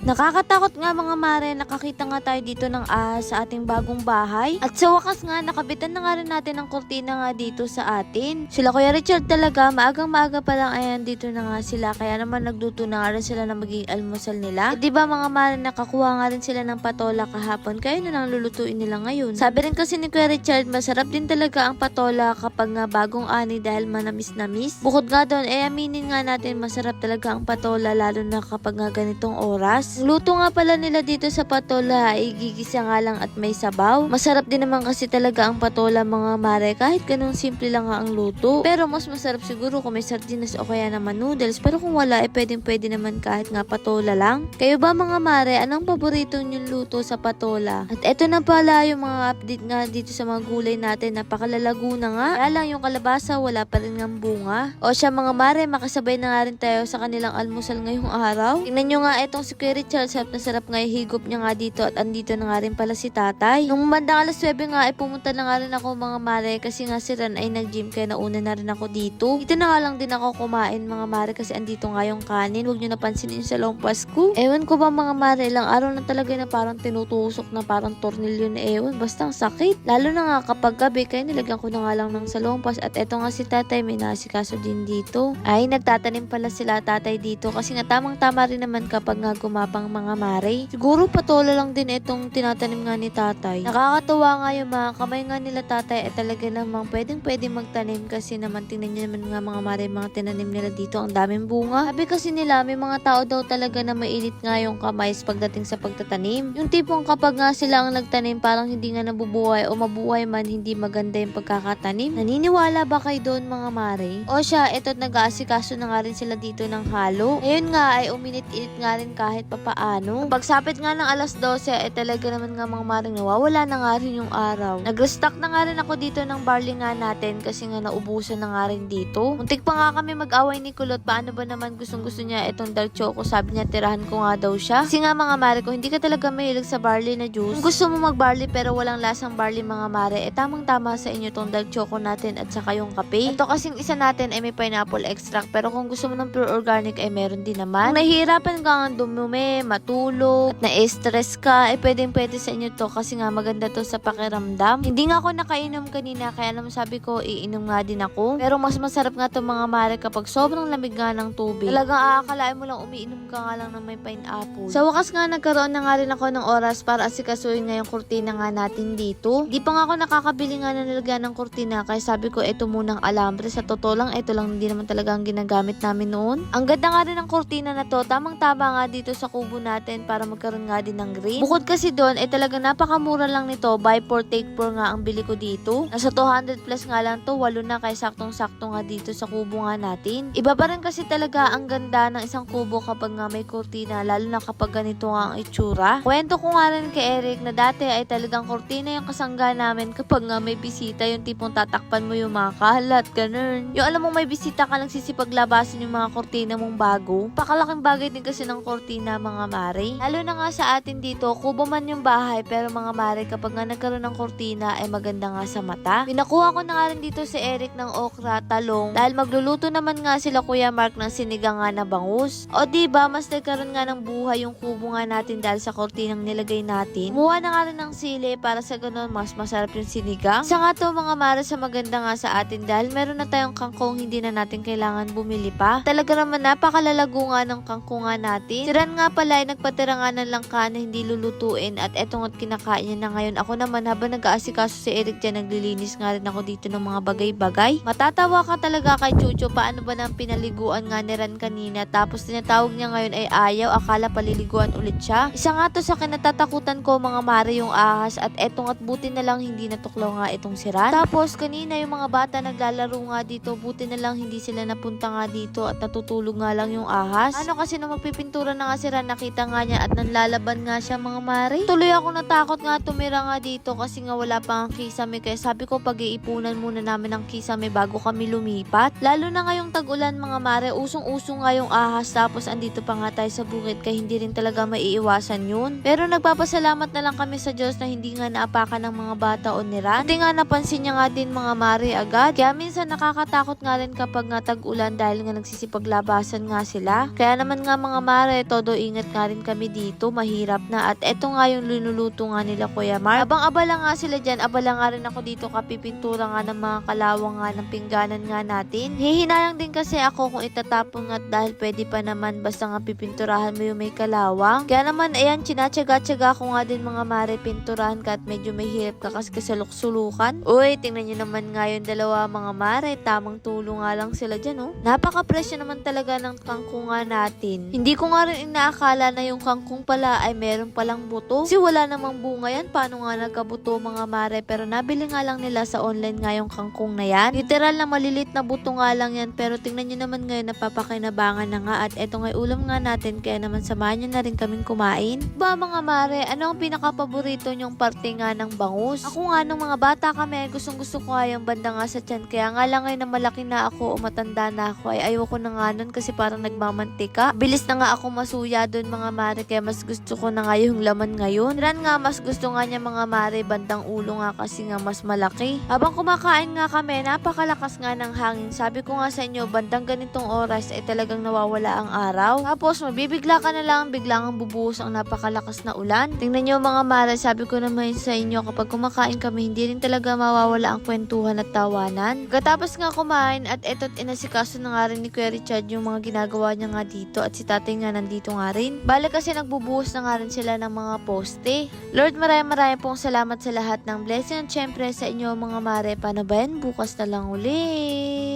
Nakakatakot nga mga mare, nakakita nga tayo dito ng ahas sa ating bagong bahay. At sa wakas nga, nakabitan na nga rin natin ng kurtina nga dito sa atin. Sila Kuya Richard talaga, maagang-maaga pa lang ayan dito na nga sila. Kaya naman nagluto na nga rin sila na maging almusal nila. At diba mga mare, nakakuha nga rin sila ng patola kahapon. Kaya na lang lulutuin nila ngayon. Sabi rin kasi ni Kuya Richard, masarap din talaga ang patola kapag nga bagong ani dahil manamis-namis. Bukod nga doon, aminin nga natin masarap talaga ang patola lalo na kapag nga ganitong oras. Ang luto nga pala nila dito sa patola ay gigisa nga lang at may sabaw. Masarap din naman kasi talaga ang patola mga mare kahit ganun simple lang nga ang luto. Pero mas masarap siguro kung may sardinas o kaya naman noodles. Pero kung wala pwede naman kahit nga patola lang. Kayo ba mga mare, anong paborito nyong luto sa patola? At eto na pala yung mga update nga dito sa mga gulay natin. Napakalalago na nga. Kaya lang yung kalabasa wala pa rin ng bunga. O siya mga mare, makasabay na nga rin tayo sa kanilang almusal ngayong araw. Tingnan nyo nga etong si Kuya Richard, sarap na sarap nga higop niya nga dito at andito na nga rin pala si tatay. Nung bandang alas 9 nga pumunta na nga rin ako mga mare kasi nga si Ran ay nag-gym kaya nauna na rin ako dito. Dito na nga lang din ako kumain mga mare kasi andito nga yung kanin. Huwag nyo napansinin sa long Pasko. Ewan ko ba mga mare, ilang araw na talaga na parang tinutusok na parang tornilyo na ewan. Basta ang sakit. Lalo na nga kapag gabi kaya nilagyan ko na nga lang ng salongpas at eto nga si tatay may nasikaso din dito. Ay nagtatanim pala sila tatay dito kasi nga tamang tama rin naman kapag nga gumapang mga mare. Siguro patola lang din itong tinatanim nga ni tatay. Nakakatuwa nga yung mga kamay nga nila tatay at talaga namang pwedeng magtanim kasi naman tingnan nyo naman nga mga mare mga tinanim nila dito ang daming bunga. Sabi kasi nila may mga tao daw talaga na mainit nga yung kamay pagdating sa pagtatanim. Yung tipong kapag nga sila ang nagtanim parang hindi nga nabubuhay o mabuhay man hindi maganda yung pagkakatanim. Naniniwala ba kayo doon mga mare? O siya, eto't nag-aasikaso na nga rin sila dito ng halo. Ngayon nga ay uminit-init nga rin kahit papaano. Pagsapit nga ng alas 12 talaga naman nga mga maring nawawala na nga rin yung araw. Nag-restock na nga rin ako dito ng barley nga natin kasi nga naubusan na nga rin dito. Muntik pa nga kami mag-away ni Kulot, paano ba naman gustong-gusto niya itong dark choco, sabi niya tirahan ko nga daw siya. Kasi nga mga mare ko, hindi ka talaga mahilig sa barley na juice. Kung gusto mo mag-barley pero walang lasang barley mga mare, tamang-tama sa inyo tong dark choco natin at saka yung kape. Ito kasing isa natin ay may pineapple extract pero kung gusto mo ng pure organic ay meron din naman. Kung nahihirapan ka nga dumumi, matulog, at na-stress ka, pwede sa inyo to kasi nga maganda to sa pakiramdam. Hindi nga ako nakainom kanina kaya naman sabi ko iinom nga din ako. Pero mas masarap nga to mga mare kapag sobrang lamig nga ng tubig. Talagang aakalain mo lang umiinom ka nga lang ng may pineapple. Sa wakas nga nagkaroon na nga rin ako ng oras para asikasuhin nga yung kurtina nga natin dito. Di pa nga ako nakakabili nga ng nilagyan ng kurtina kaya sabi ko ito munang alambre. Sa totoo lang ito lang hindi naman talaga ang ginagamit namin noon. Ang ganda nga rin ng kurtina na to, tamang-tama nga dito sa kubo natin para magkaroon nga din ng green. Bukod kasi doon talaga napakamura lang nito, buy 4 take 4 nga ang bili ko dito. Nasa 200 plus nga lang to, 8 na kaya saktong-sakto nga dito sa kubo nga natin. Iba pa rin kasi talaga ang ganda ng isang kubo kapag nga may kurtina, lalo na kapag ganito nga ang itsura. Kwento ko nga rin kay Eric na dati ay talagang kurtina yung kasangga namin kapag nga may bisita, yung tipong tatakpan mo yung mga kalat, ganun. Yung alam mo may bisita ka lang sisipaglabasan yung mga kurtina mong bago. Pakalaking bagay din kasi ng kurtina mga mare. Lalo na nga sa atin dito, kubo man yung bahay pero mga mare kapag nga nagkaroon ng kurtina ay maganda nga sa mata. Pinakuha ko na nga rin dito si Eric ng okra, talong dahil magluluto naman nga sila Kuya Mark ng sinigang nga na bangus. O diba mas nagkaroon nga ng buhay yung kubo nga natin dahil sa kurtinang nilagay natin. Kumuha na nga rin ng sili para sa ganun mas masarap yung sinigang. Isa nga to mga mare sa maganda nga sa atin dahil meron na tayong kangkong hindi na natin kailangan bumili pa. Talaga naman napakalalago nga ng kangkong nga natin. Si Ran nga pala ay nagpatira nga ng langka na hindi lulutuin at eto nga't kinakain niya na ngayon. Ako naman habang nag-aasikaso si Eric dyan, naglilinis nga rin ako dito ng mga bagay-bagay. Matatawa ka talaga kay Chucho, paano ba nang pinaliguan nga ni Ran kanina tapos tinatawag niya ngayon ay ayaw, akala paliliguan ulit siya. Isa nga to sa kinatatakutan ko mga mare yung ahas at eto nga't buti na lang hindi natuklaw nga itong si Ran. Tapos kanina yung mga bata naglalaro nga dito, buti na lang hindi sila napunta nga dito at natutulog nga lang yung ahas. Ano kasi nung magpipintura na nga si Ran, nakita nga niya at nanlalaban nga siya mga mare. Tuloy ako natakot nga tumira nga dito kasi nga wala pa ang kisame kaya sabi ko pag-iipunan muna namin ang kisame bago kami lumipat. Lalo na ngayong tag-ulan mga mare, usong-usong nga yung ahas tapos andito pa nga tayo sa bukid kaya hindi rin talaga maiiwasan yun. Pero nagpapasalamat na lang kami sa Diyos na hindi nga naapakan ng mga bata o ni Ran. Buti nga napansin niya nga din mga mare agad. Kaya minsan nakakatakot nga rin kapag nga tag-ulan dahil nga nagsisipaglabasan nga sila. Kaya naman nga mga mare, todo ingat ingat nga rin kami dito, mahirap na. At eto nga yung linuluto nga nila Kuya Mark. Habang abala nga sila dyan, abala nga rin ako dito kapipintura nga ng mga kalawang nga ng pingganan nga natin. Hihinayang din kasi ako kung itatapon nga dahil pwede pa naman basta nga pipinturahan mo yung may kalawang. Kaya naman ayan, chinatsaga-tsaga ko nga din mga mare, pinturahan ka at medyo may hirap ka kasi kasaluk-sulukan. Uy, tingnan nyo naman nga yung dalawa mga mare, tamang tulong nga lang sila dyan oh. Napaka-presyo naman talaga ng kangkong nga natin. Hindi ko nga rin inaakala na yung kangkong pala ay meron palang buto. Kasi wala namang bunga yan, paano nga nagkabuto mga mare, pero nabili nga lang nila sa online nga yung kangkong na yan. Literal na malilit na buto nga lang yan, pero tingnan nyo naman ngayon napapakinabangan na nga at eto nga ulam nga natin, kaya naman samahan nyo na rin kaming kumain. Ba mga mare, ano ang pinaka-paborito nyong parte nga ng bangus? Ako nga nung mga bata kami, gustong gusto ko nga yung banda nga sa tiyan, kaya nga lang ngayon na malaki na ako o matanda na ako ay ayoko na nga nun kasi parang nagmamantika. Bilis na nga ako masuya dun mga mare, kaya mas gusto ko na nga yung laman ngayon. Ran nga mas gusto nga niya mga mare bandang ulo nga kasi nga mas malaki. Habang kumakain nga kami, napakalakas nga ng hangin. Sabi ko nga sa inyo, bandang ganitong oras ay talagang nawawala ang araw. Tapos mabibigla ka na lang, biglang bubuhos ang napakalakas na ulan. Tingnan nyo mga mare, sabi ko naman sa inyo, kapag kumakain kami, hindi rin talaga mawawala ang kwentuhan at tawanan. Katapos nga kumain at eto't inasikaso na nga rin ni Kuya Richard yung mga ginagawa niya nga dito at si tatay nga nandito nga rin. Bale kasi nagbubuhos na nga rin sila ng mga poste. Lord, maraming pong salamat sa lahat ng blessing at syempre sa inyo mga mare. Paano ba yan? Bukas na lang ulit.